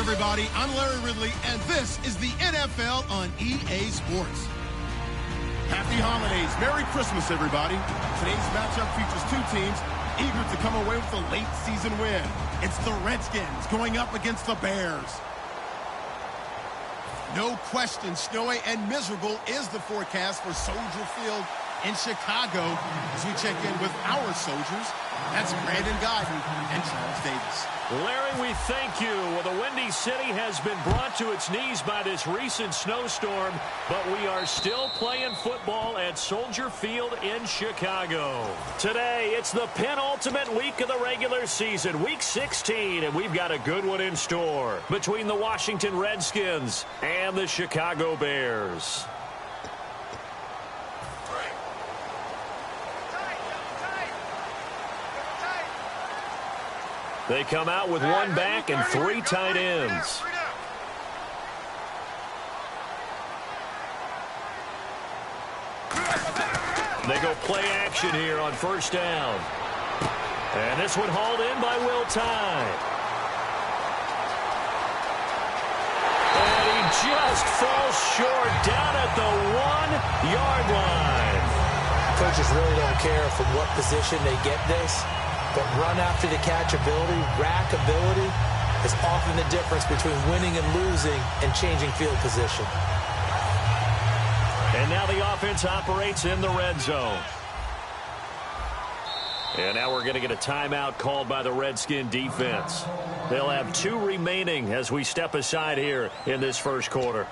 Everybody, I'm Larry Ridley, and this is the NFL on EA Sports. Happy holidays. Merry Christmas, everybody. Today's matchup features two teams eager to come away with a late season win. It's the Redskins going up against the Bears. No question, snowy and miserable is the forecast for Soldier Field in Chicago as we check in with our soldiers. That's Brandon Guyton and Charles Davis. Larry, we thank you. Well, the Windy City has been brought to its knees by this recent snowstorm, but we are still playing football at Soldier Field in Chicago. Today, it's the penultimate week of the regular season, week 16, and we've got a good one in store between the Washington Redskins and the Chicago Bears. They come out with one back and three tight ends. They go play action here on first down. And this one hauled in by Will Tye. And he just falls short down at the 1-yard line. Coaches really don't care from what position they get this. But run after the catch ability, rack ability, is often the difference between winning and losing and changing field position. And now the offense operates in the red zone. And now we're going to get a timeout called by the Redskin defense. They'll have 2 remaining as we step aside here in this first quarter.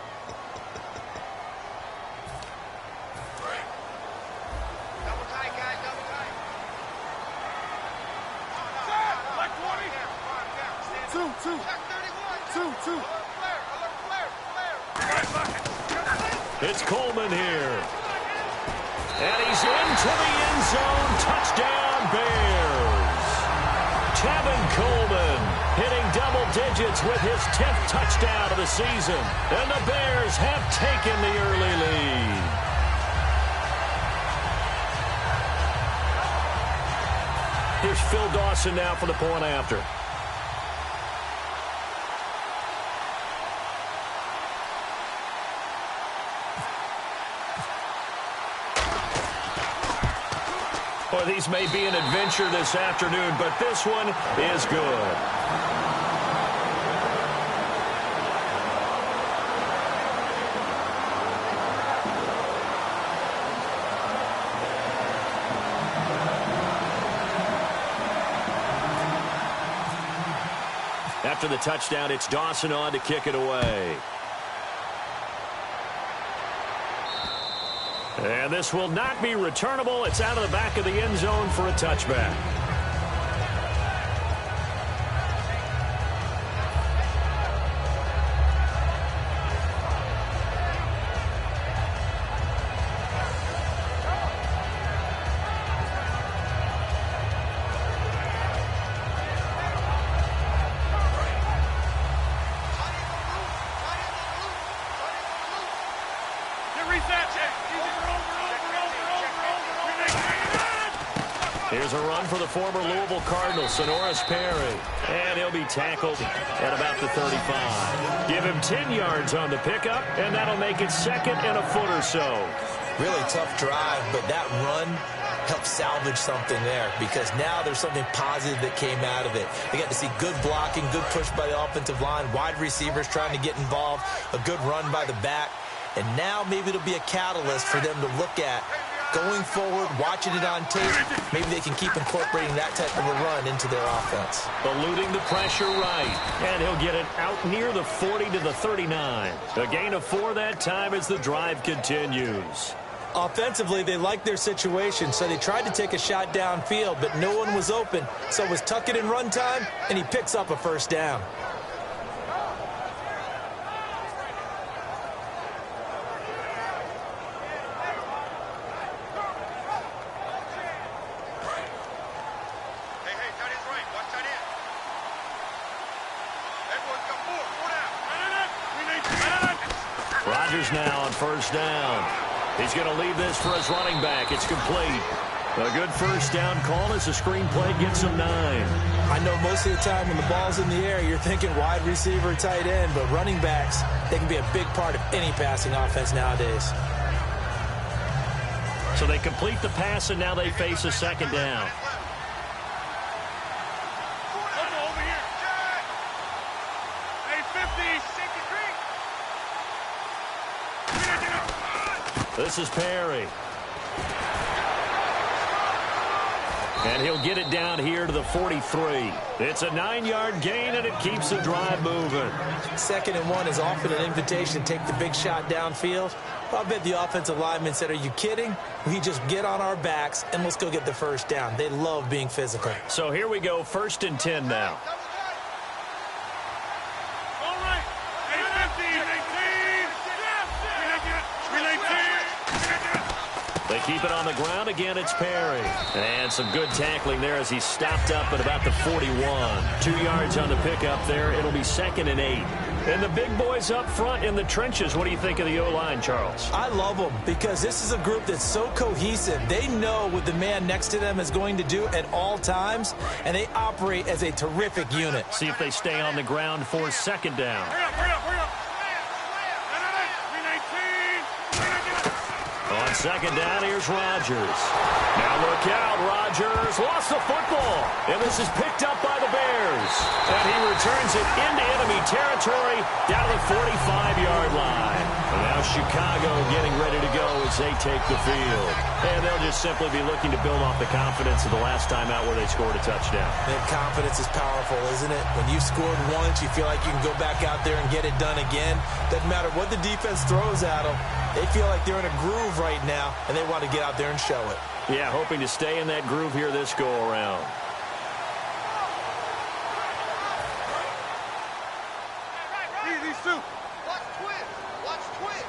It's Coleman here. And he's into the end zone. Touchdown, Bears. Tevin Coleman hitting double digits with his 10th touchdown of the season. And the Bears have taken the early lead. Here's Phil Dawson now for the point after. Well, these may be an adventure this afternoon, but this one is good. After the touchdown, it's Dawson on to kick it away. And this will not be returnable. It's out of the back of the end zone for a touchback. Here's a run for the former Louisville Cardinal, Sonoris Perry. And he'll be tackled at about the 35. Give him 10 yards on the pickup, and that'll make it second and a foot or so. Really tough drive, but that run helped salvage something there because now there's something positive that came out of it. They got to see good blocking, good push by the offensive line, wide receivers trying to get involved, a good run by the back, and now maybe it'll be a catalyst for them to look at going forward, watching it on tape. Maybe they can keep incorporating that type of a run into their offense. Eluding the pressure right, and he'll get it out near the 40 to the 39. A gain of 4 that time as the drive continues. Offensively, they liked their situation, so they tried to take a shot downfield, but no one was open. So it was tuck it in run time, and he picks up a first down. Rodgers now on first down. He's going to leave this for his running back. It's complete. A good first down call as the screen play gets him 9. I know most of the time when the ball's in the air, you're thinking wide receiver, tight end, but running backs, they can be a big part of any passing offense nowadays. So they complete the pass, and now they face a second down. This is Perry. And he'll get it down here to the 43. It's a 9-yard gain, and it keeps the drive moving. 2nd and 1 is often an invitation to take the big shot downfield. I bet the offensive lineman said, are you kidding? We just get on our backs, and let's go get the first down. They love being physical. So here we go, 1st and 10 now. They keep it on the ground. Again, it's Perry. And some good tackling there as he stopped up at about the 41. 2 yards on the pickup there. It'll be 2nd and 8. And the big boys up front in the trenches. What do you think of the O-line, Charles? I love them because this is a group that's so cohesive. They know what the man next to them is going to do at all times, and they operate as a terrific unit. See if they stay on the ground for 2nd down. On 2nd down, here's Rodgers. Now look out, Rodgers lost the football. And this is picked up by the Bears. And he returns it into enemy territory down to the 45-yard line. And now Chicago getting ready to go as they take the field. And they'll just simply be looking to build off the confidence of the last time out where they scored a touchdown. And confidence is powerful, isn't it? When you've scored once, you feel like you can go back out there and get it done again. Doesn't matter what the defense throws at them. They feel like they're in a groove right now, and they want to get out there and show it. Yeah, hoping to stay in that groove here this go-around. These two. Watch twins. Watch twins.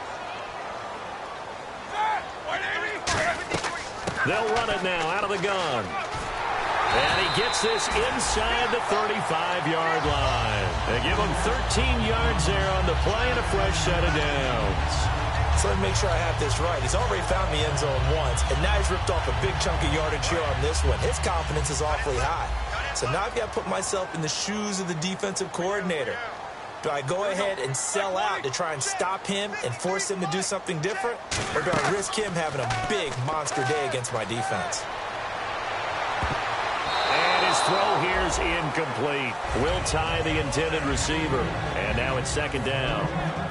They'll run it now out of the gun. And he gets this inside the 35-yard line. They give him 13 yards there on the play and a fresh set of downs. So let me make sure I have this right. He's already found the end zone once, and now he's ripped off a big chunk of yardage here on this one. His confidence is awfully high. So now I've got to put myself in the shoes of the defensive coordinator. Do I go ahead and sell out to try and stop him and force him to do something different? Or do I risk him having a big monster day against my defense? And his throw here is incomplete. Will tie the intended receiver. And now it's 2nd down.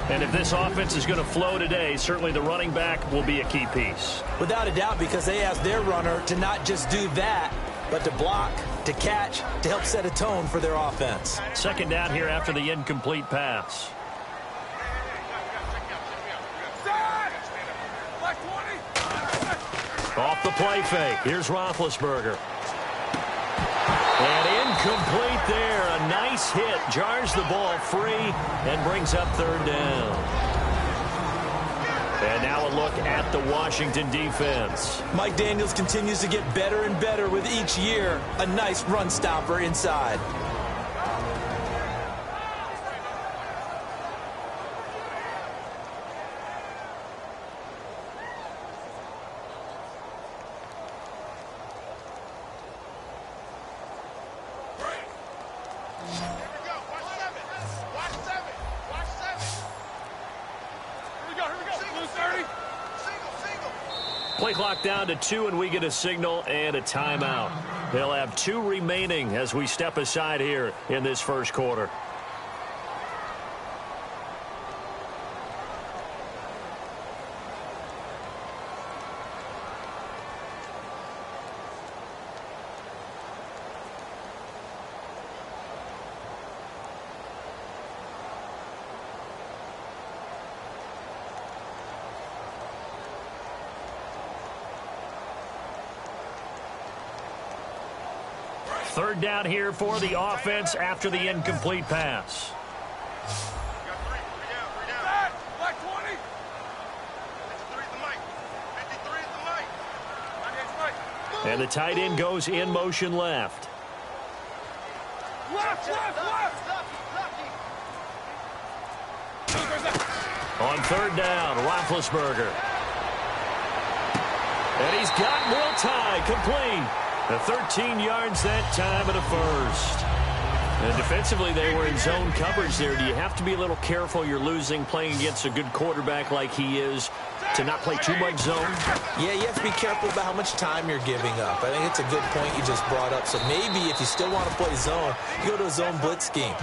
And if this offense is going to flow today, certainly the running back will be a key piece. Without a doubt, because they asked their runner to not just do that, but to block, to catch, to help set a tone for their offense. 2nd down here after the incomplete pass. Off the play fake. Here's Roethlisberger. And incomplete there. A nice hit. Jars the ball free and brings up 3rd down. And now a look at the Washington defense. Mike Daniels continues to get better and better with each year. A nice run stopper inside. Play clock down to 2, and we get a signal and a timeout. They'll have 2 remaining as we step aside here in this first quarter. Third down here for the offense after the incomplete pass. And the tight end goes in motion left. Left. On third down, Roethlisberger. And he's got Will Tye complete. 13 yards that time and a first. And defensively, they were in zone coverage there. Do you have to be a little careful? You're losing, playing against a good quarterback like he is, to not play too much zone? Yeah, you have to be careful about how much time you're giving up. I think it's a good point you just brought up. So maybe if you still want to play zone, you go to a zone blitz scheme.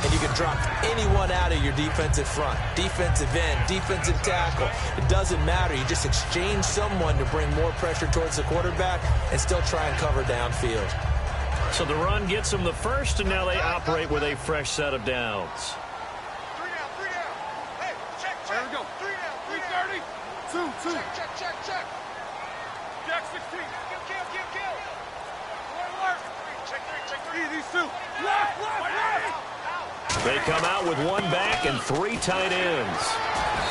And you can drop anyone out of your defensive front, defensive end, defensive tackle. It doesn't matter. You just exchange someone to bring more pressure towards the quarterback and still try and cover downfield. So the run gets them the first, and now they operate with a fresh set of downs. 3 down. Hey, check. There we go. 3 down. 330. 2. Check. Jack 16. Kill. Alert. Check 3. These 2. Left. They come out with 1 back and 3 tight ends.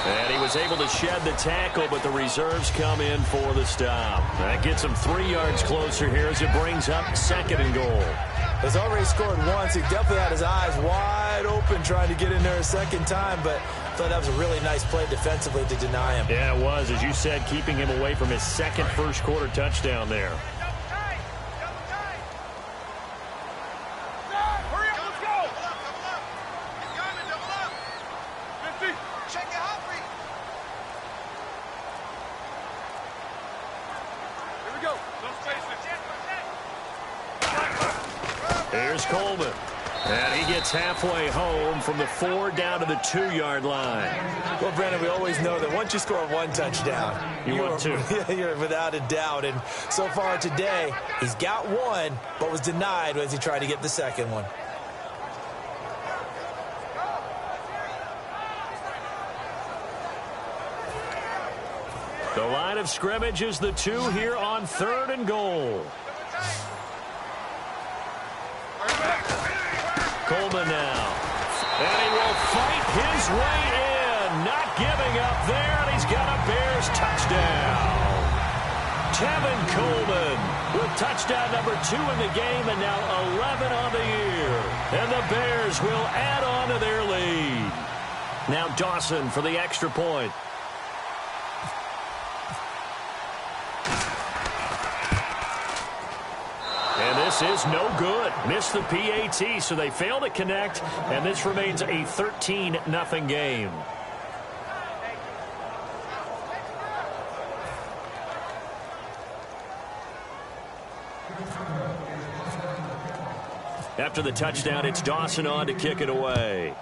And he was able to shed the tackle, but the reserves come in for the stop. That gets him 3 yards closer here as it brings up 2nd and goal. He's already scored once. He definitely had his eyes wide open trying to get in there a second time, but I thought that was a really nice play defensively to deny him. Yeah, it was. As you said, keeping him away from his second first-quarter touchdown there. Here's Coleman. And he gets halfway home from the 4 down to the 2-yard line. Well, Brandon, we always know that once you score 1 touchdown, you want 2. You're without a doubt. And so far today, he's got 1, but was denied as he tried to get the second one. The line of scrimmage is the 2 here on 3rd and goal. Coleman now. And he will fight his way in. Not giving up there, and he's got a Bears touchdown. Tevin Coleman with touchdown number 2 in the game, and now 11 on the year. And the Bears will add on to their lead. Now Dawson for the extra point. And this is no good. Missed the PAT, so they fail to connect, and this remains a 13-0 game. After the touchdown, it's Dawson on to kick it away.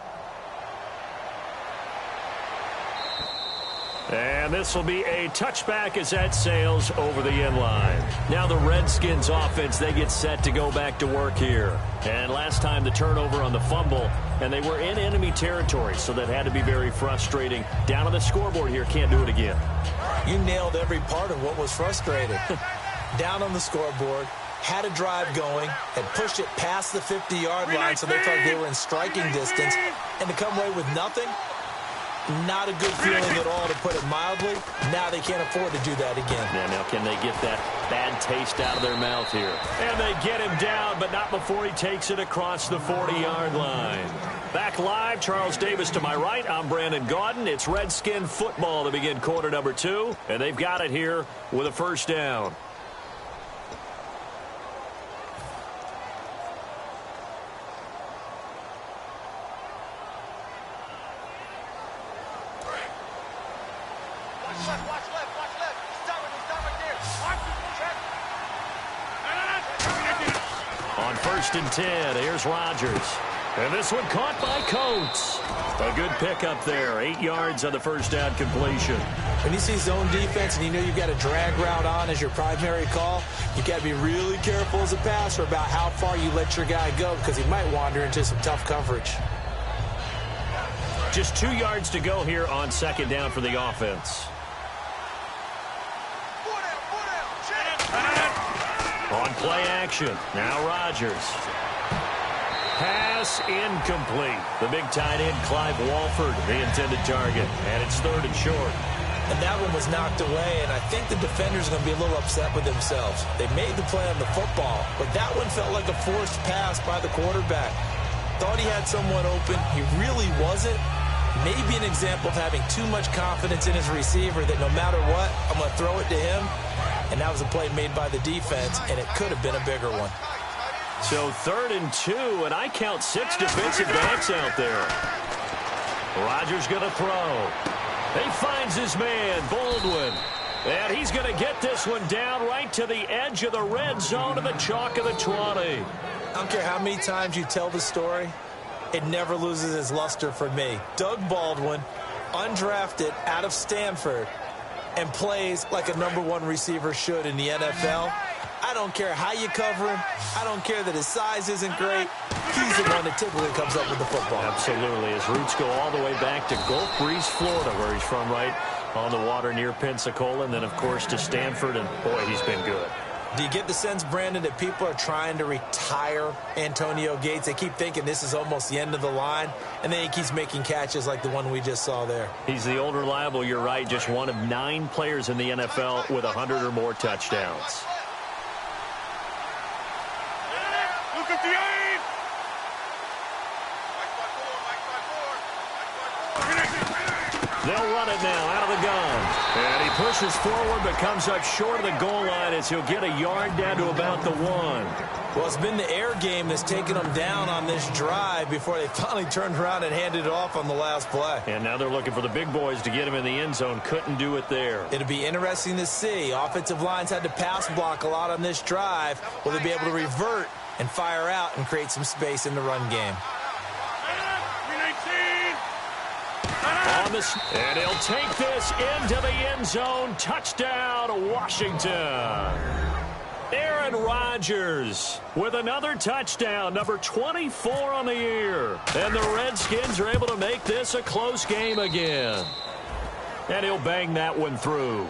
And this will be a touchback as that sails over the end line. Now the Redskins offense, they get set to go back to work here. And last time the turnover on the fumble, and they were in enemy territory, so that had to be very frustrating. Down on the scoreboard here, can't do it again. You nailed every part of what was frustrating. Down on the scoreboard, had a drive going, had pushed it past the 50-yard line, so they thought they were in striking distance, and to come away with nothing, not a good feeling at all, to put it mildly. Now they can't afford to do that again. Yeah, now can they get that bad taste out of their mouth here? And they get him down, but not before he takes it across the 40-yard line. Back live, Charles Davis to my right. I'm Brandon Gaudin. It's Redskin football to begin quarter number 2, and they've got it here with a first down. Watch left. He's throwing. 1st and 10. Here's Rodgers. And this one caught by Coates. A good pickup there. 8 yards on the first down completion. When you see zone defense and you know you've got a drag route on as your primary call, you got to be really careful as a passer about how far you let your guy go because he might wander into some tough coverage. Just 2 yards to go here on 2nd down for the offense. On play action. Now Rodgers. Pass incomplete. The big tight end, Clive Walford, the intended target. And it's 3rd and short. And that one was knocked away, and I think the defenders are going to be a little upset with themselves. They made the play on the football, but that one felt like a forced pass by the quarterback. Thought he had someone open. He really wasn't. Maybe an example of having too much confidence in his receiver that no matter what, I'm going to throw it to him. And that was a play made by the defense, and it could have been a bigger one. So 3rd and 2, and I count 6 defensive backs out there. Rodgers going to throw. He finds his man, Baldwin. And he's going to get this one down right to the edge of the red zone of the chalk of the 20. I don't care how many times you tell the story, it never loses its luster for me. Doug Baldwin, undrafted out of Stanford, and plays like a #1 receiver should in the NFL. I don't care how you cover him. I don't care that his size isn't great. He's the one that typically comes up with the football. Absolutely. His roots go all the way back to Gulf Breeze, Florida, where he's from, right on the water near Pensacola, and then, of course, to Stanford, and, boy, he's been good. Do you get the sense, Brandon, that people are trying to retire Antonio Gates? They keep thinking this is almost the end of the line, and then he keeps making catches like the one we just saw there. He's the old reliable, you're right, just one of 9 players in the NFL with 100 or more touchdowns. They'll run it now out of the gun. And he pushes forward but comes up short of the goal line as he'll get a yard down to about the 1. Well, it's been the air game that's taken them down on this drive before they finally turned around and handed it off on the last play. And now they're looking for the big boys to get him in the end zone. Couldn't do it there. It'll be interesting to see. Offensive lines had to pass block a lot on this drive. Will they be able to revert and fire out and create some space in the run game? And he'll take this into the end zone. Touchdown, Washington. Aaron Rodgers with another touchdown, number 24 on the year. And the Redskins are able to make this a close game again. And he'll bang that one through.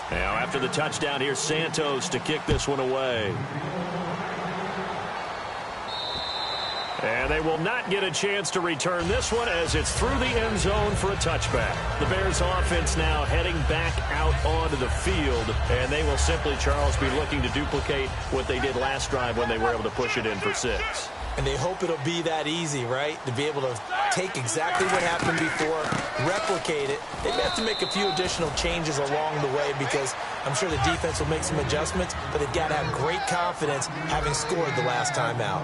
Now after the touchdown, here's Santos to kick this one away. And they will not get a chance to return this one as it's through the end zone for a touchback. The Bears offense now heading back out onto the field, and they will simply, Charles, be looking to duplicate what they did last drive when they were able to push it in for 6. And they hope it'll be that easy, right? To be able to take exactly what happened before, replicate it. They may have to make a few additional changes along the way because I'm sure the defense will make some adjustments, but they've got to have great confidence having scored the last time out.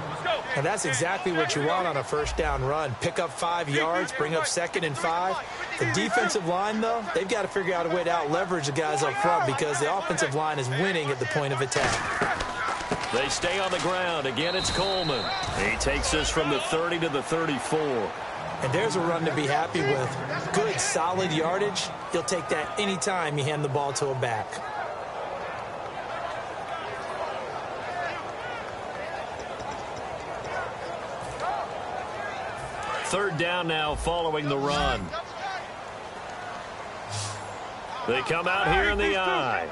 And that's exactly what you want on a first down run. Pick up 5 yards, bring up 2nd and 5. The defensive line, though, they've got to figure out a way to out-leverage the guys up front because the offensive line is winning at the point of attack. They stay on the ground. Again, it's Coleman. He takes this from the 30 to the 34. And there's a run to be happy with. Good, solid yardage. You'll take that anytime you hand the ball to a back. Third down now following the run. They come out here in the eye.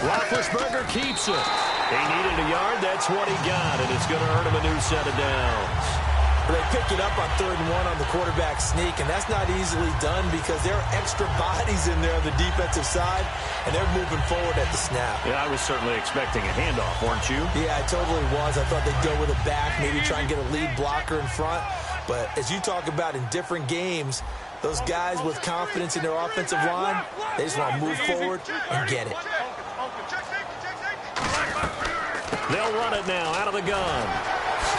Roethlisberger keeps it. He needed a yard. That's what he got, and it's going to earn him a new set of downs. They pick it up on 3rd and 1 on the quarterback sneak, and that's not easily done because there are extra bodies in there on the defensive side, and they're moving forward at the snap. Yeah, I was certainly expecting a handoff, weren't you? Yeah, I totally was. I thought they'd go with a back, maybe try and get a lead blocker in front. But as you talk about in different games, those guys with confidence in their offensive line, they just want to move forward and get it. They'll run it now out of the gun.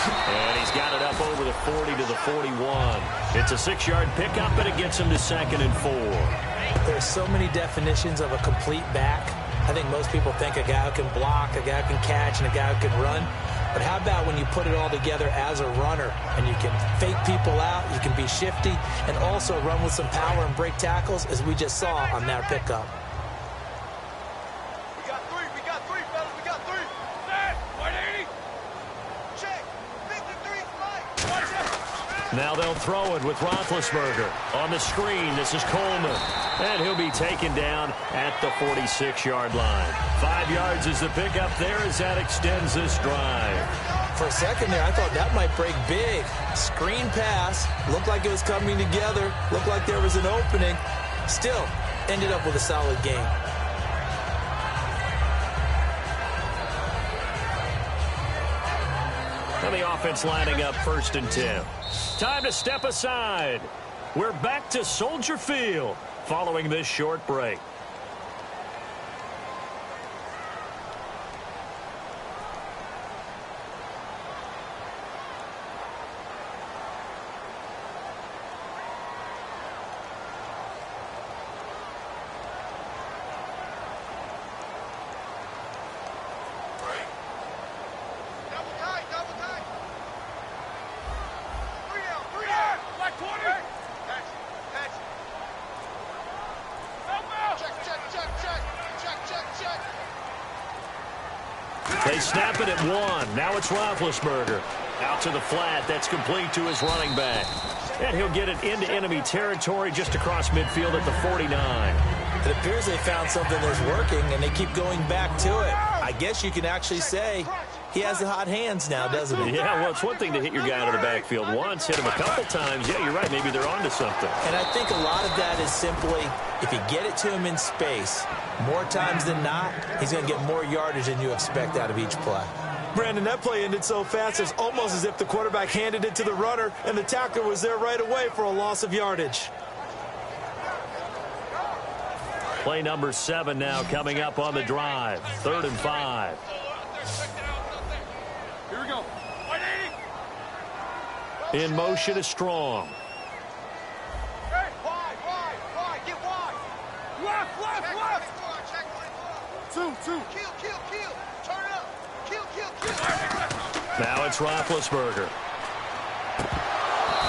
And he's got it up over the 40 to the 41. It's a 6-yard pickup, and it gets him to 2nd and 4. There's so many definitions of a complete back. I think most people think a guy who can block, a guy who can catch, and a guy who can run. But how about when you put it all together as a runner, and you can fake people out, you can be shifty, and also run with some power and break tackles, as we just saw on that pickup. We got three, fellas, we got three. Set, 180. Check, 53, Mike. Now they'll throw it with Roethlisberger. On the screen, this is Coleman. And he'll be taken down at the 46-yard line. 5 yards is the pickup there as that extends this drive. For a second there, I thought that might break big. Screen pass, looked like it was coming together, looked like there was an opening. Still, ended up with a solid game. And the offense lining up 1st and 10. Time to step aside. We're back to Soldier Field following this short break. They snap it at 1. Now it's Roethlisberger. Out to the flat. That's complete to his running back. And he'll get it into enemy territory just across midfield at the 49. It appears they found something that's working, and they keep going back to it. I guess you can actually say he has the hot hands now, doesn't he? Yeah, well, it's one thing to hit your guy out of the backfield once, hit him a couple times. Yeah, you're right. Maybe they're onto something. And I think a lot of that is simply if you get it to him in space, more times than not, he's going to get more yardage than you expect out of each play. Brandon, that play ended so fast, it's almost as if the quarterback handed it to the runner, and the tackler was there right away for a loss of yardage. Play number 7 now coming up on the drive. 3rd and 5. Here we go. 180. In motion is Strong. Hey, wide, get wide. Left. Two. Kill. Turn it up. Kill. Now it's Roethlisberger.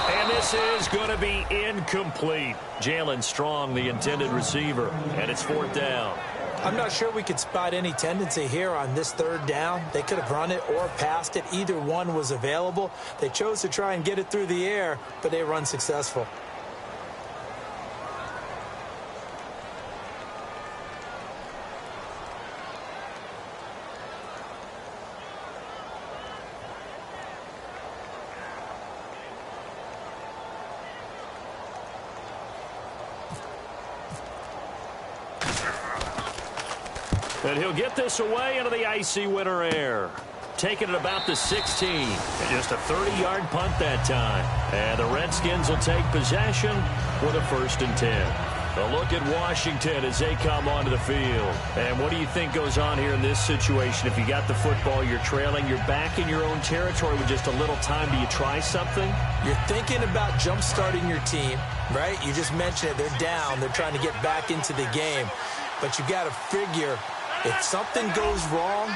And this is going to be incomplete. Jalen Strong, the intended receiver, and it's 4th down. I'm not sure we could spot any tendency here on this 3rd down. They could have run it or passed it. Either one was available. They chose to try and get it through the air, but they were unsuccessful. And he'll get this away into the icy winter air. Taking it about the 16. And just a 30-yard punt that time. And the Redskins will take possession with a 1st and 10. A look at Washington as they come onto the field. And what do you think goes on here in this situation? If you got the football, you're trailing, you're back in your own territory with just a little time. Do you try something? You're thinking about jump-starting your team, right? You just mentioned it. They're down. They're trying to get back into the game. But you got to figure if something goes wrong,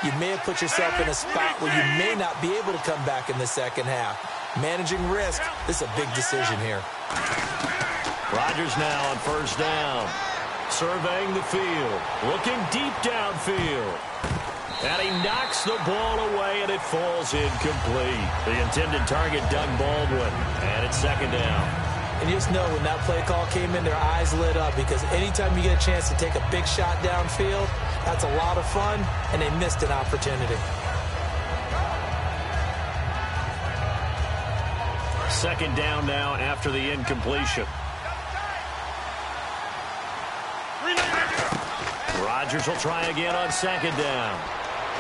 you may have put yourself in a spot where you may not be able to come back in the second half. Managing risk, this is a big decision here. Rodgers now on 1st down. Surveying the field. Looking deep downfield. And he knocks the ball away, and it falls incomplete. The intended target, Doug Baldwin. And it's 2nd down. And you just know when that play call came in, their eyes lit up, because anytime you get a chance to take a big shot downfield, that's a lot of fun, and they missed an opportunity. 2nd down now after the incompletion. Rodgers will try again on 2nd down.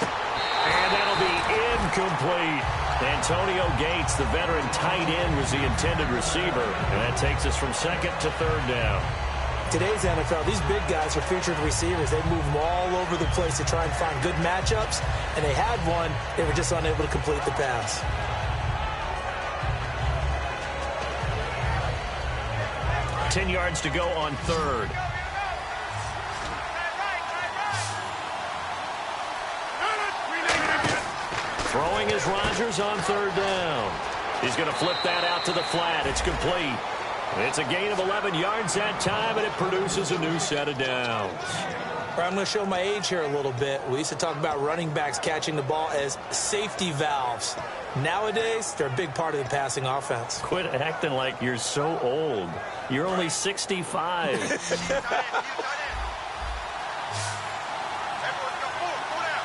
And that'll be incomplete. Antonio Gates, the veteran tight end, was the intended receiver. And that takes us from 2nd to 3rd down. Today's NFL, these big guys are featured receivers. They move them all over the place to try and find good matchups. And they had one. They were just unable to complete the pass. 10 yards to go on third. Throwing is Rodgers on third down. He's going to flip that out to the flat. It's complete. It's a gain of 11 yards that time, and it produces a new set of downs. I'm going to show my age here a little bit. We used to talk about running backs catching the ball as safety valves. Nowadays, they're a big part of the passing offense. Quit acting like you're so old. You're only 65.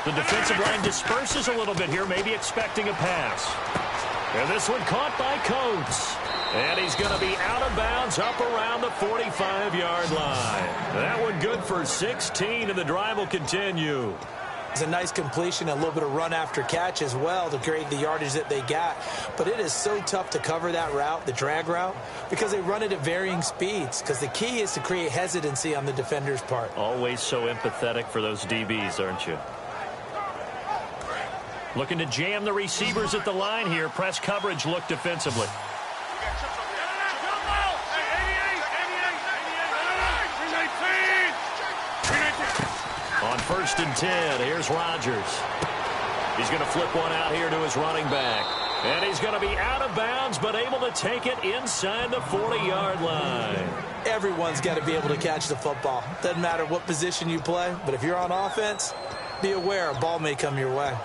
The defensive line disperses a little bit here, maybe expecting a pass. And this one caught by Coates. And he's going to be out of bounds up around the 45-yard line. That one good for 16, and the drive will continue. It's a nice completion, a little bit of run after catch as well to create the yardage that they got. But it is so tough to cover that route, the drag route, because they run it at varying speeds. Because the key is to create hesitancy on the defender's part. Always so empathetic for those DBs, aren't you? Looking to jam the receivers at the line here. Press coverage look defensively. On 1st and 10, here's Rodgers. He's going to flip one out here to his running back. And he's going to be out of bounds, but able to take it inside the 40-yard line. Everyone's got to be able to catch the football. Doesn't matter what position you play, but if you're on offense, be aware a ball may come your way.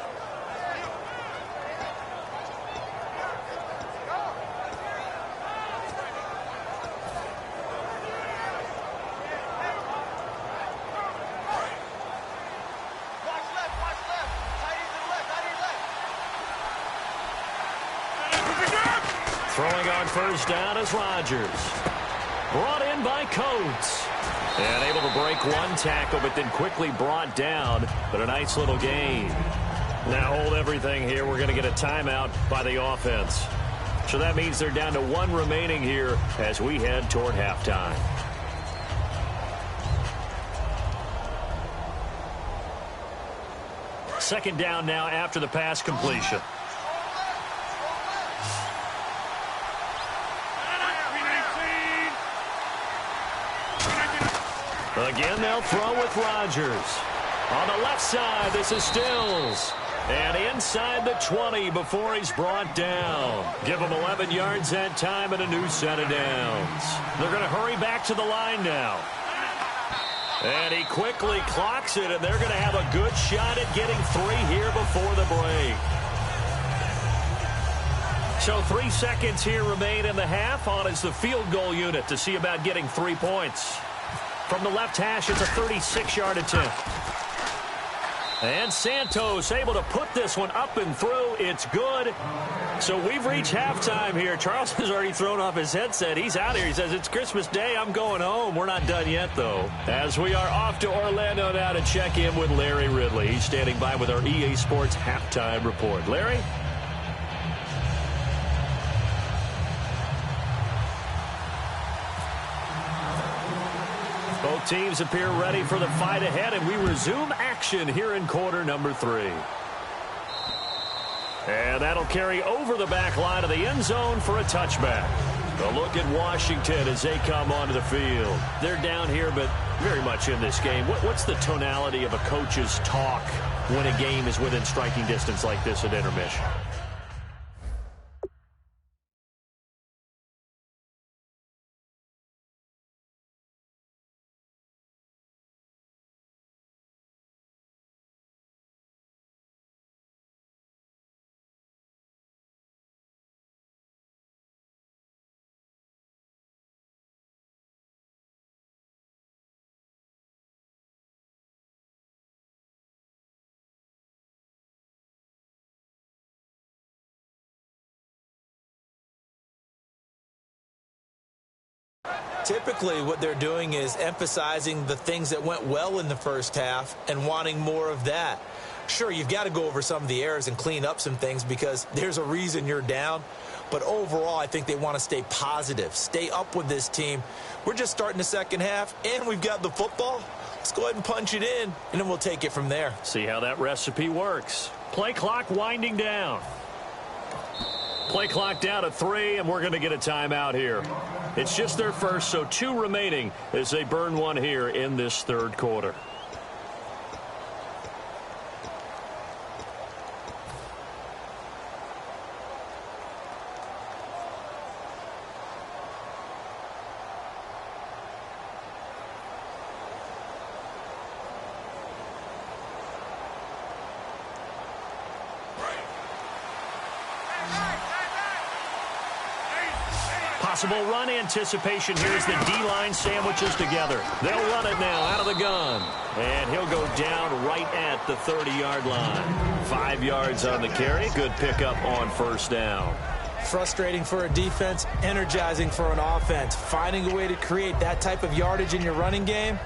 Throwing on 1st down is Rodgers. Brought in by Coates. And able to break one tackle, but then quickly brought down. But a nice little gain. Now hold everything here. We're going to get a timeout by the offense. So that means they're down to one remaining here as we head toward halftime. Second down now after the pass completion. Again, they'll throw with Rodgers. On the left side, this is Stills. And inside the 20 before he's brought down. Give him 11 yards that time and a new set of downs. They're going to hurry back to the line now. And he quickly clocks it, and they're going to have a good shot at getting 3 here before the break. So 3 seconds here remain in the half. On is the field goal unit to see about getting 3 points. From the left hash, it's a 36-yard attempt. And Santos able to put this one up and through. It's good. So we've reached halftime here. Charles has already thrown off his headset. He's out here. He says, it's Christmas Day. I'm going home. We're not done yet, though. As we are off to Orlando now to check in with Larry Ridley. He's standing by with our EA Sports halftime report. Larry? Both teams appear ready for the fight ahead, and we resume action here in quarter number 3. And that'll carry over the back line of the end zone for a touchback. A look at Washington as they come onto the field. They're down here, but very much in this game. What's the tonality of a coach's talk when a game is within striking distance like this at intermission? Typically, what they're doing is emphasizing the things that went well in the first half and wanting more of that. Sure, you've got to go over some of the errors and clean up some things because there's a reason you're down. But overall, I think they want to stay positive, stay up with this team. We're just starting the second half, and we've got the football. Let's go ahead and punch it in, and then we'll take it from there. See how that recipe works. Play clock winding down. Play clock down to 3, and we're going to get a timeout here. It's just their first, so 2 remaining as they burn one here in this third quarter. Possible run anticipation here as the D-line sandwiches together. They'll run it now out of the gun. And he'll go down right at the 30-yard line. 5 yards on the carry. Good pickup on first down. Frustrating for a defense, energizing for an offense. Finding a way to create that type of yardage in your running game,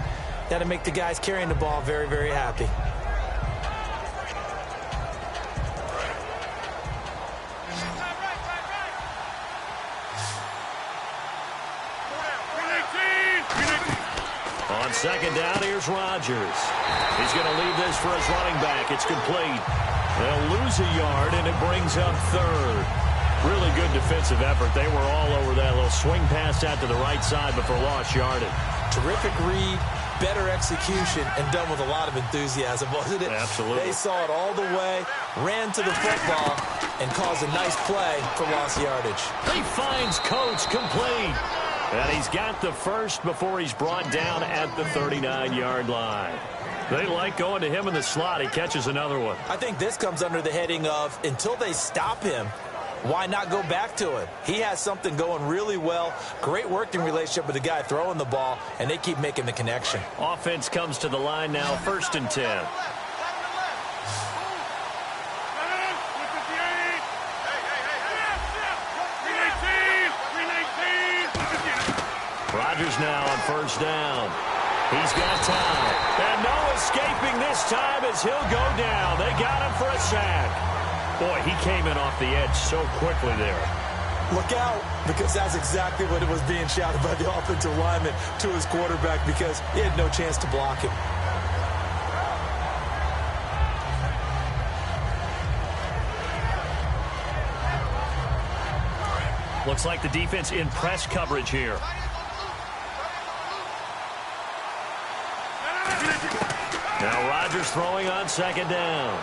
that'll make the guys carrying the ball very, very happy. On second down, here's Rodgers. He's going to leave this for his running back. It's complete. They'll lose a yard, and it brings up third. Really good defensive effort. They were all over that little swing pass out to the right side before lost yardage. Terrific read, better execution, and done with a lot of enthusiasm, wasn't it? Absolutely. They saw it all the way, ran to the football, and caused a nice play for lost yardage. He finds Coates complete. And he's got the first before he's brought down at the 39-yard line. They like going to him in the slot. He catches another one. I think this comes under the heading of, until they stop him, why not go back to it? He has something going really well. Great working relationship with the guy throwing the ball, and they keep making the connection. Offense comes to the line now, 1st and 10. Rodgers now on first down. He's got time. And no escaping this time as he'll go down. They got him for a sack. Boy, he came in off the edge so quickly there. Look out, because that's exactly what it was being shouted by the offensive lineman to his quarterback, because he had no chance to block him. Looks like the defense in press coverage here. Now Rodgers throwing on second down.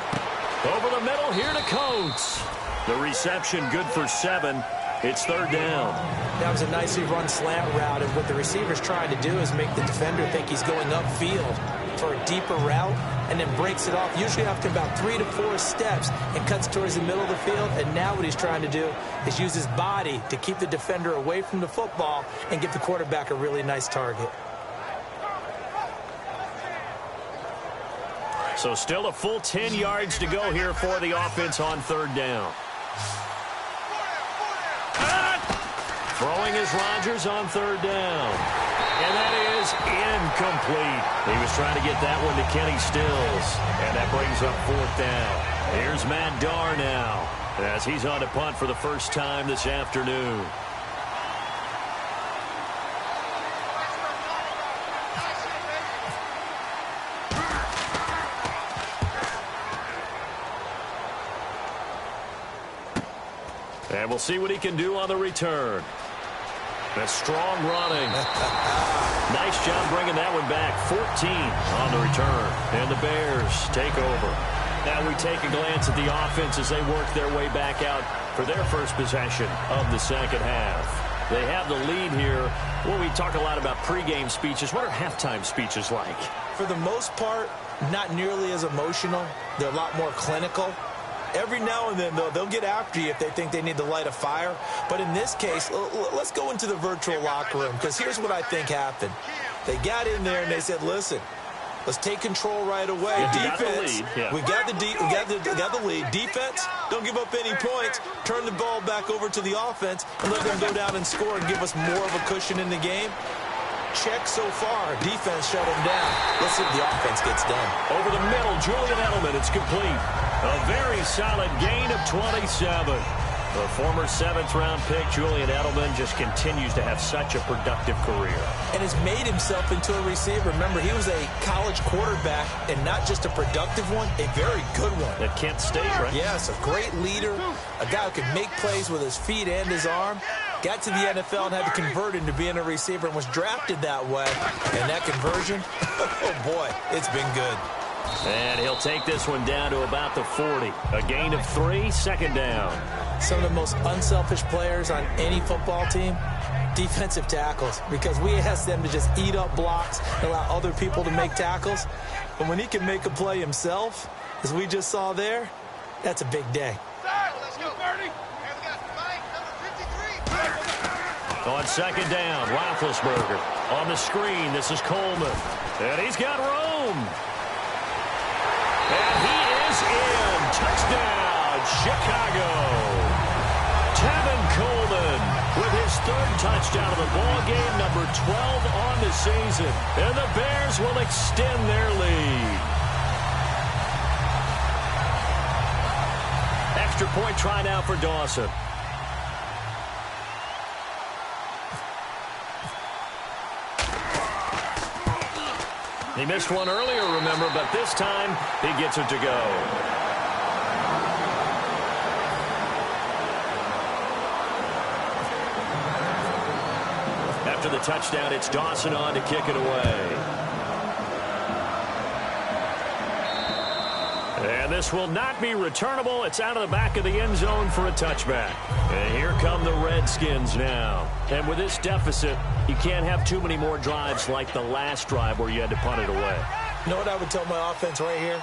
Over the middle here to Coates. The reception good for 7. It's third down. That was a nicely run slant route, and what the receiver's trying to do is make the defender think he's going upfield for a deeper route, and then breaks it off, usually after about 3 to 4 steps, and cuts towards the middle of the field. And now what he's trying to do is use his body to keep the defender away from the football and give the quarterback a really nice target. So still a full 10 yards to go here for the offense on third down. Throwing is Rodgers on third down. And that is incomplete. He was trying to get that one to Kenny Stills. And that brings up 4th down. Here's Matt Darr now as he's on to punt for the first time this afternoon. And we'll see what he can do on the return. A strong running. Nice job bringing that one back. 14 on the return. And the Bears take over. Now we take a glance at the offense as they work their way back out for their first possession of the second half. They have the lead here. Well, we talk a lot about pregame speeches. What are halftime speeches like? For the most part, not nearly as emotional. They're a lot more clinical. Every now and then, though, they'll get after you if they think they need to light a fire. But in this case, let's go into the virtual locker room, because here's what I think happened. They got in there and they said, listen, let's take control right away. Defense, we got the lead. Defense, don't give up any points. Turn the ball back over to the offense and let them go down and score and give us more of a cushion in the game. Check so far. Defense shut them down. Let's see if the offense gets done. Over the middle, Julian Edelman. It's complete. A very solid gain of 27. The former 7th-round pick, Julian Edelman, just continues to have such a productive career. And has made himself into a receiver. Remember, he was a college quarterback, and not just a productive one, a very good one. At Kent State, right? Yes, a great leader, a guy who can make plays with his feet and his arm. got to the NFL and had to convert into being a receiver and was drafted that way. And that conversion, oh boy, it's been good. And he'll take this one down to about the 40. A gain of 3, second down. Some of the most unselfish players on any football team, defensive tackles, because we ask them to just eat up blocks and allow other people to make tackles. But when he can make a play himself, as we just saw there, that's a big day. Let's go, Bernie. Here we got Mike, number 53. On second down, Roethlisberger. On the screen, this is Coleman. And he's got room. And he is in. Touchdown, Chicago. Tevin Coleman with his 3rd touchdown of the ball game, number 12 on the season. And the Bears will extend their lead. Extra point try now for Dawson. He missed one earlier, remember, but this time he gets it to go. After the touchdown, it's Dawson on to kick it away. And this will not be returnable. It's out of the back of the end zone for a touchback. And here come the Redskins now. And with this deficit, you can't have too many more drives like the last drive where you had to punt it away. You know what I would tell my offense right here?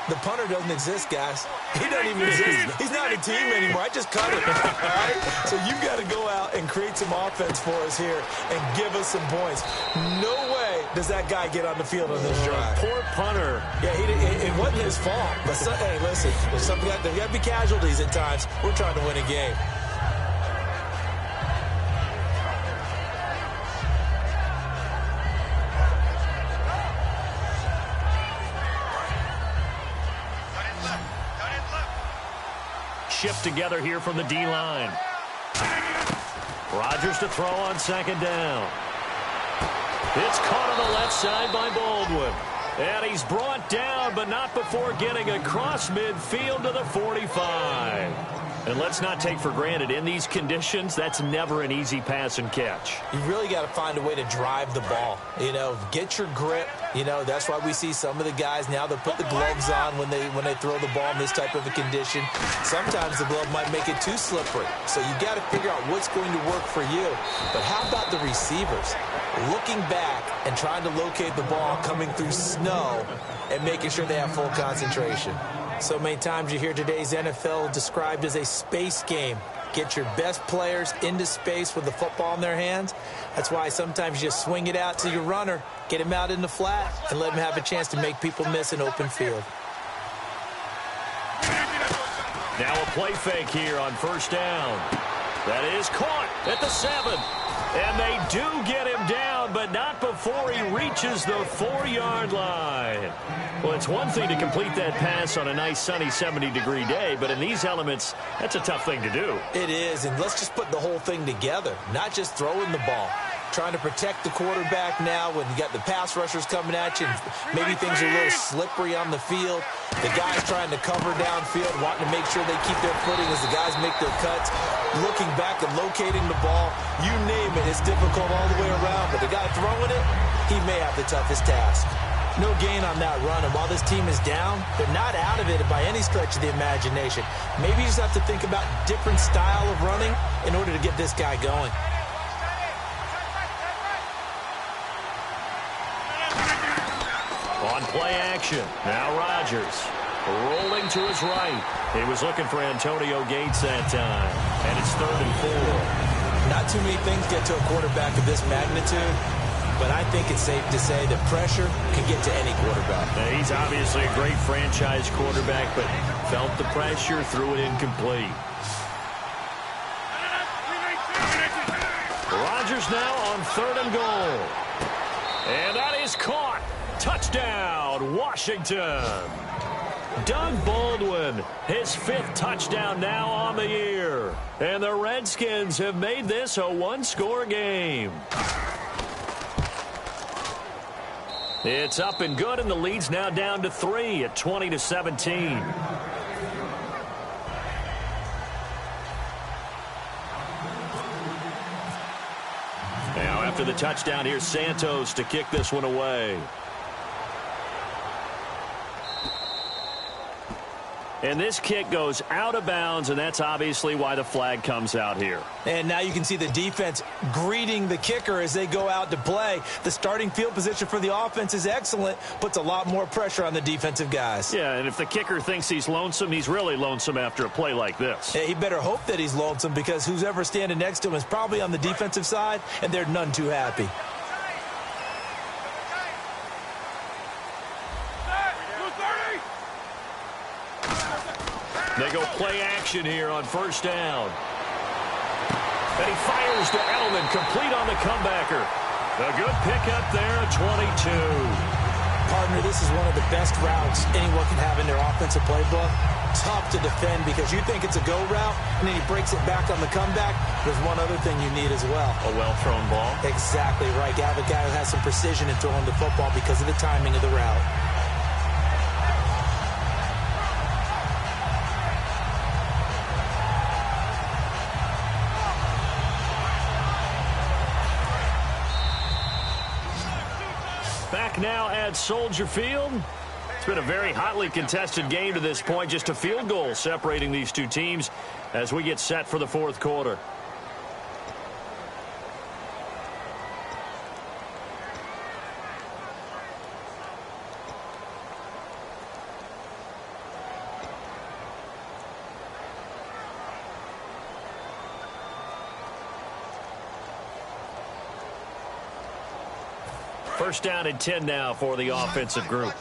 The punter doesn't exist, guys. He doesn't even exist. He's not a team anymore. I just cut it. All right? So you've got to go out and create some offense for us here and give us some points. No way does that guy get on the field on this drive. Poor punter. Yeah, it wasn't his fault. But hey, listen, there's got to be casualties at times. We're trying to win a game. Shift together here from the D-line. Rodgers to throw on second down. It's caught on the left side by Baldwin. And he's brought down, but not before getting across midfield to the 45. And let's not take for granted, in these conditions, that's never an easy pass and catch. You really got to find a way to drive the ball. You know, get your grip. You know, that's why we see some of the guys now that put the gloves on when they throw the ball in this type of a condition. Sometimes the glove might make it too slippery. So you got to figure out what's going to work for you. But how about the receivers? Looking back and trying to locate the ball coming through snow and making sure they have full concentration. So many times you hear today's NFL described as a space game. Get your best players into space with the football in their hands. That's why sometimes you just swing it out to your runner, get him out in the flat, and let him have a chance to make people miss an open field. Now a play fake here on first down. That is caught at the 7. And they do get him down, but not before he reaches the 4-yard line. Well, it's one thing to complete that pass on a nice sunny 70-degree day, but in these elements, that's a tough thing to do. It is, and let's just put the whole thing together, not just throwing the ball. Trying to protect the quarterback now when you got the pass rushers coming at you, and maybe things are a little slippery on the field. The guys trying to cover downfield, wanting to make sure they keep their footing as the guys make their cuts. Looking back and locating the ball, you name it, it's difficult all the way around. But the guy throwing it, he may have the toughest task. No gain on that run, and while this team is down, they're not out of it by any stretch of the imagination. Maybe you just have to think about different style of running in order to get this guy going. On play action, now Rodgers rolling to his right. He was looking for Antonio Gates that time, and it's 3rd and 4. Not too many things get to a quarterback of this magnitude, but I think it's safe to say that pressure can get to any quarterback. Now, he's obviously a great franchise quarterback, but felt the pressure, threw it incomplete. Rodgers now on 3rd and goal. And that is caught. Touchdown, Washington. Doug Baldwin, his 5th touchdown now on the year. And the Redskins have made this a 1-score game. It's up and good, and the lead's now down to 3 at 20-17. after the touchdown. Here's Santos to kick this one away. And this kick goes out of bounds, and that's obviously why the flag comes out here. And now you can see the defense greeting the kicker as they go out to play. The starting field position for the offense is excellent, puts a lot more pressure on the defensive guys. Yeah, and if the kicker thinks he's lonesome, he's really lonesome after a play like this. Yeah, he better hope that he's lonesome, because who's ever standing next to him is probably on the defensive side, and they're none too happy. They go play action here on first down. And he fires to Edelman, complete on the comebacker. A good pickup there, 22. Partner, this is one of the best routes anyone can have in their offensive playbook. Tough to defend because you think it's a go route, and then he breaks it back on the comeback. There's one other thing you need as well. A well-thrown ball. Exactly right. You have a guy who has some precision in throwing the football because of the timing of the route. Back now at Soldier Field. It's been a very hotly contested game to this point. Just a field goal separating these two teams as we get set for the fourth quarter. First down and 10 now for the offensive group.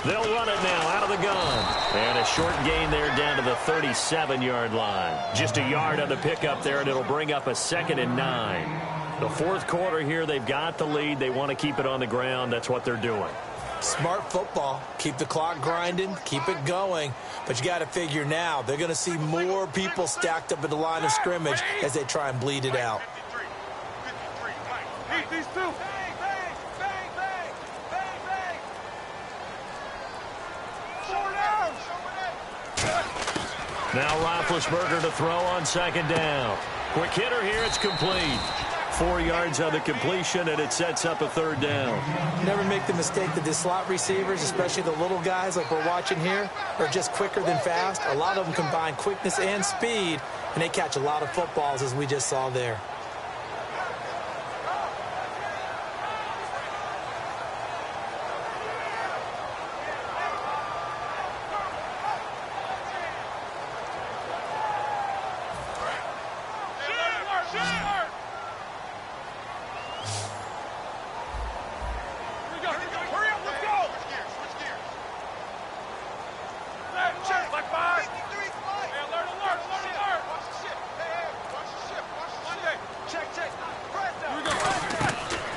They'll run it now out of the gun. And a short gain there down to the 37-yard line. Just a yard on the pickup there, and it'll bring up a 2nd and 9. The fourth quarter here, they've got the lead. They want to keep it on the ground. That's what they're doing. Smart football. Keep the clock grinding. Keep it going. But you got to figure now they're going to see more people stacked up at the line of scrimmage as they try and bleed it out. These two. Now Roethlisberger to throw on 2nd down. Quick hitter here. It's complete. 4 yards on the completion, and it sets up a 3rd down. Never make the mistake that the slot receivers, especially the little guys like we're watching here, are just quicker than fast. A lot of them combine quickness and speed, and they catch a lot of footballs, as we just saw there.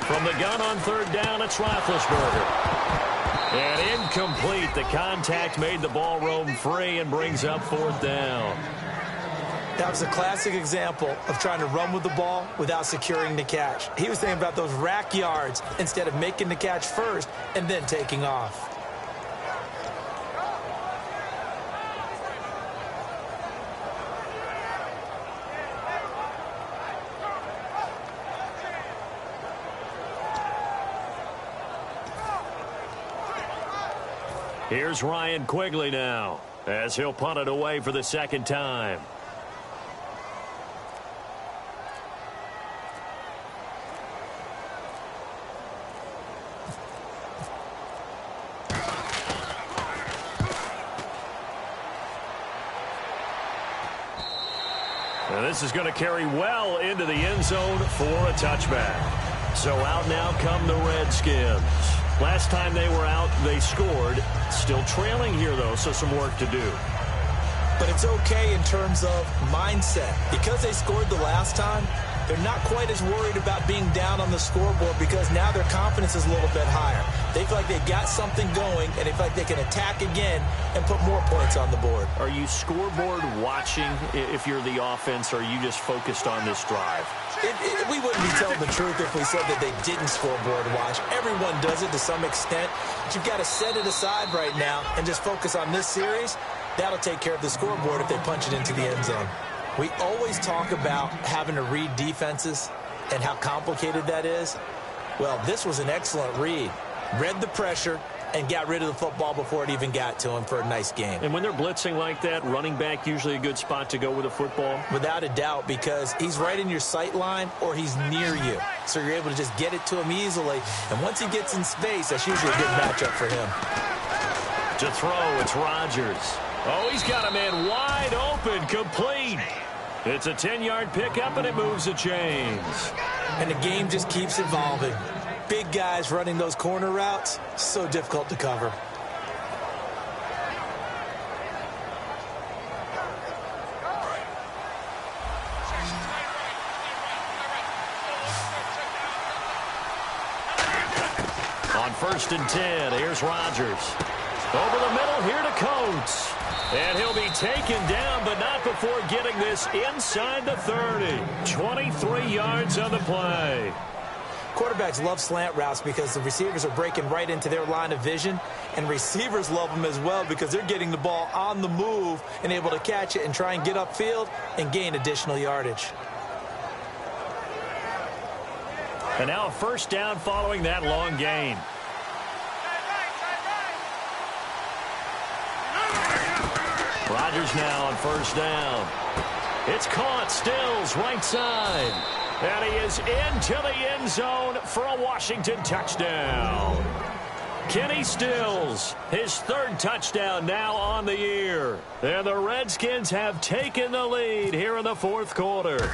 From the gun on 3rd down, it's Roethlisberger. And incomplete. The contact made the ball roam free and brings up 4th down. That was a classic example of trying to run with the ball without securing the catch. He was thinking about those rack yards instead of making the catch first and then taking off. Here's Ryan Quigley now as he'll punt it away for the 2nd time. And this is going to carry well into the end zone for a touchback. So out now come the Redskins. Last time they were out, they scored. Still trailing here, though, so some work to do. But it's okay in terms of mindset. Because they scored the last time, they're not quite as worried about being down on the scoreboard because now their confidence is a little bit higher. They feel like they've got something going, and they feel like they can attack again and put more points on the board. Are you scoreboard watching if you're the offense, or are you just focused on this drive? We wouldn't be telling the truth if we said that they didn't scoreboard watch. Everyone does it to some extent, but you've got to set it aside right now and just focus on this series. That'll take care of the scoreboard if they punch it into the end zone. We always talk about having to read defenses and how complicated that is. Well, this was an excellent read. Read the pressure and got rid of the football before it even got to him for a nice game. And when they're blitzing like that, running back usually a good spot to go with a football? Without a doubt, because he's right in your sight line or he's near you. So you're able to just get it to him easily. And once he gets in space, that's usually a good matchup for him. To throw, it's Rodgers. Oh, he's got a man wide open, complete. It's a 10-yard pickup, and it moves the chains. And the game just keeps evolving. Big guys running those corner routes, so difficult to cover. On 1st and 10, here's Rodgers. Over the middle, here to Coates. And he'll be taken down, but not before getting this inside the 30. 23 yards on the play. Quarterbacks love slant routes because the receivers are breaking right into their line of vision, and receivers love them as well because they're getting the ball on the move and able to catch it and try and get upfield and gain additional yardage. And now a 1st down following that long gain. Rodgers now on 1st down. It's caught, Stills, right side. And he is into the end zone for a Washington touchdown. Kenny Stills, his 3rd touchdown now on the year. And the Redskins have taken the lead here in the 4th quarter.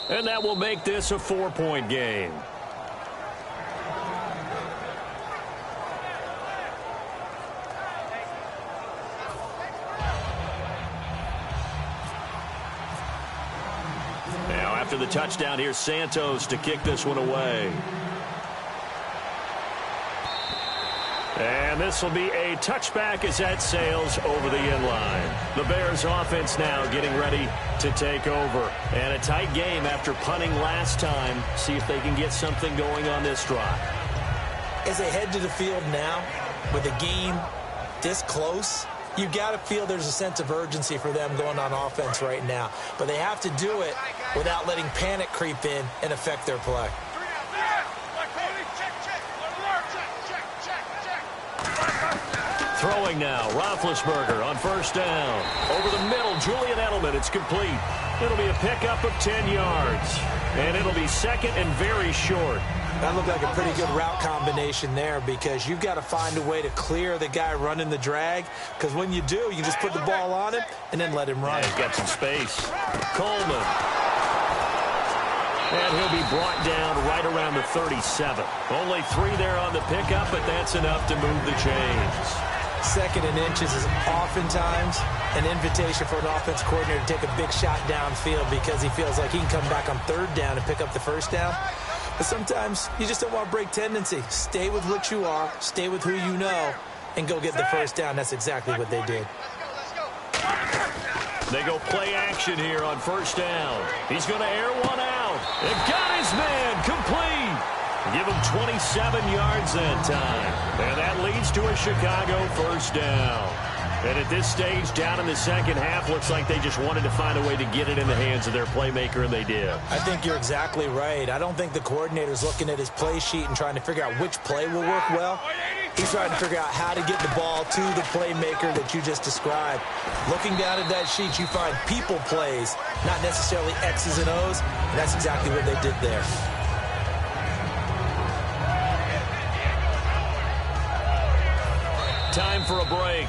And that will make this a 4-point game. After the touchdown, here's Santos to kick this one away. And this will be a touchback as that sails over the end line. The Bears offense now getting ready to take over. And a tight game after punting last time. See if they can get something going on this drive. As they head to the field now, with the game this close, you've got to feel there's a sense of urgency for them going on offense right now. But they have to do it without letting panic creep in and affect their play. Throwing now, Roethlisberger on 1st down. Over the middle, Julian Edelman, it's complete. It'll be a pickup of 10 yards. And it'll be 2nd and very short. That looked like a pretty good route combination there because you've got to find a way to clear the guy running the drag, because when you do, you just put the ball on him and then let him run. Yeah, he's got some space. Coleman. And he'll be brought down right around the 37. Only 3 there on the pickup, but that's enough to move the chains. 2nd and inches is oftentimes an invitation for an offense coordinator to take a big shot downfield because he feels like he can come back on 3rd down and pick up the 1st down. But sometimes you just don't want to break tendency. Stay with what you are, stay with who you know, and go get the 1st down. That's exactly what they did. They go play action here on 1st down. He's going to air one out. And got his man complete. Give him 27 yards that time. And that leads to a Chicago 1st down. And at this stage, down in the 2nd half, looks like they just wanted to find a way to get it in the hands of their playmaker, and they did. I think you're exactly right. I don't think the coordinator's looking at his play sheet and trying to figure out which play will work well. He's trying to figure out how to get the ball to the playmaker that you just described. Looking down at that sheet, you find people plays, not necessarily X's and O's, and that's exactly what they did there. Time for a break.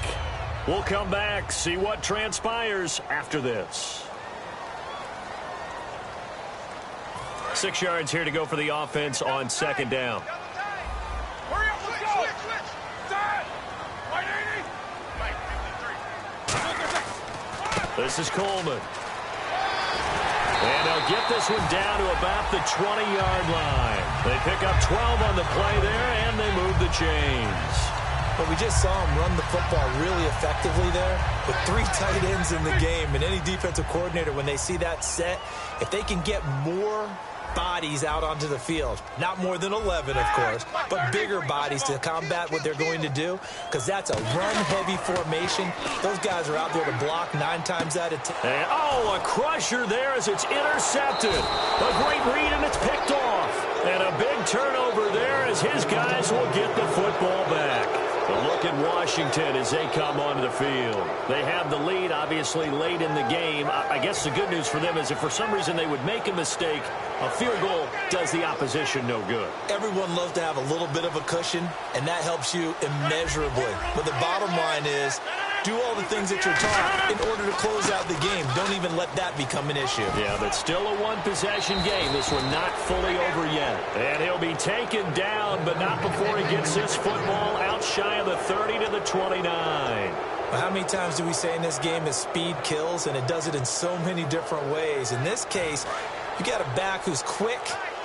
We'll come back, see what transpires after this. 6 yards here to go for the offense on 2nd down. This is Coleman. And they'll get this one down to about the 20-yard line. They pick up 12 on the play there, and they move the chains. But we just saw him run the football really effectively there with 3 tight ends in the game. And any defensive coordinator, when they see that set, if they can get more bodies out onto the field, not more than 11, of course, but bigger bodies to combat what they're going to do, because that's a run-heavy formation. Those guys are out there to block 9 times out of 10. And, a crusher there as it's intercepted. A great read, and it's picked off. And a big turnover there as his guys will get the football back. A look at Washington as they come onto the field. They have the lead, obviously, late in the game. I guess the good news for them is if for some reason they would make a mistake, a field goal does the opposition no good. Everyone loves to have a little bit of a cushion, and that helps you immeasurably. But the bottom line is, do all the things that you're taught in order to close out the game. Don't even let that become an issue. Yeah, but still a one-possession game. This one not fully over yet. And he'll be taken down, but not before he gets this football out shy of the 30 to the 29. Well, how many times do we say in this game that speed kills, and it does it in so many different ways? In this case, you got a back who's quick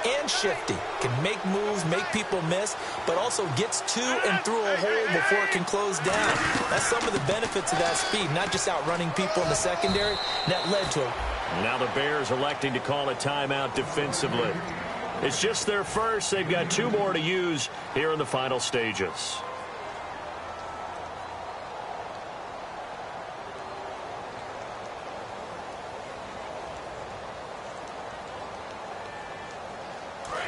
and shifty, can make moves, make people miss, but also gets to and through a hole before it can close down. That's some of the benefits of that speed, not just outrunning people in the secondary. That led to it. Now the Bears electing to call a timeout defensively. It's just their first. They've got 2 more to use here in the final stages.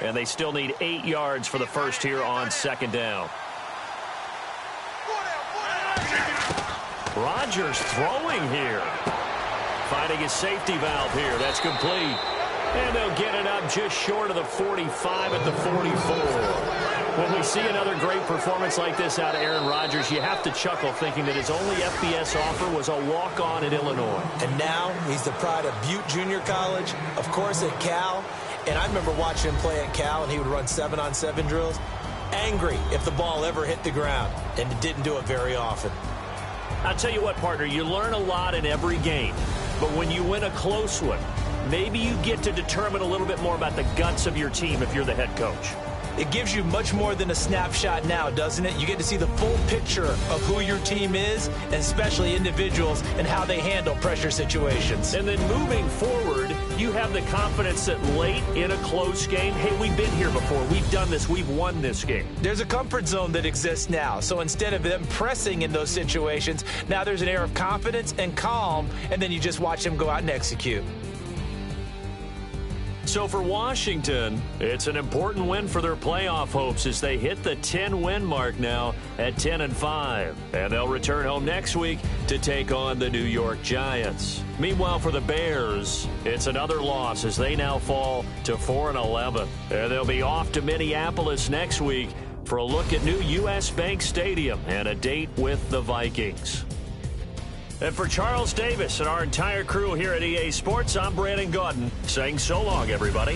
And they still need 8 yards for the first here on 2nd down. Rodgers throwing here. Finding his safety valve here. That's complete. And they'll get it up just short of the 45 at the 44. When we see another great performance like this out of Aaron Rodgers, you have to chuckle thinking that his only FBS offer was a walk-on at Illinois. And now he's the pride of Butte Junior College, of course at Cal. And I remember watching him play at Cal, and he would run 7-on-7 drills. Angry if the ball ever hit the ground, and it didn't do it very often. I'll tell you what, partner, you learn a lot in every game. But when you win a close one, maybe you get to determine a little bit more about the guts of your team if you're the head coach. It gives you much more than a snapshot now, doesn't it? You get to see the full picture of who your team is, and especially individuals, and how they handle pressure situations. And then moving forward, you have the confidence that late in a close game, hey, we've been here before. We've done this. We've won this game. There's a comfort zone that exists now. So instead of them pressing in those situations, now there's an air of confidence and calm, and then you just watch them go out and execute. So for Washington, it's an important win for their playoff hopes as they hit the 10-win mark now at 10-5. And they'll return home next week to take on the New York Giants. Meanwhile, for the Bears, it's another loss as they now fall to 4-11. And they'll be off to Minneapolis next week for a look at new U.S. Bank Stadium and a date with the Vikings. And for Charles Davis and our entire crew here at EA Sports, I'm Brandon Gaudin saying so long, everybody.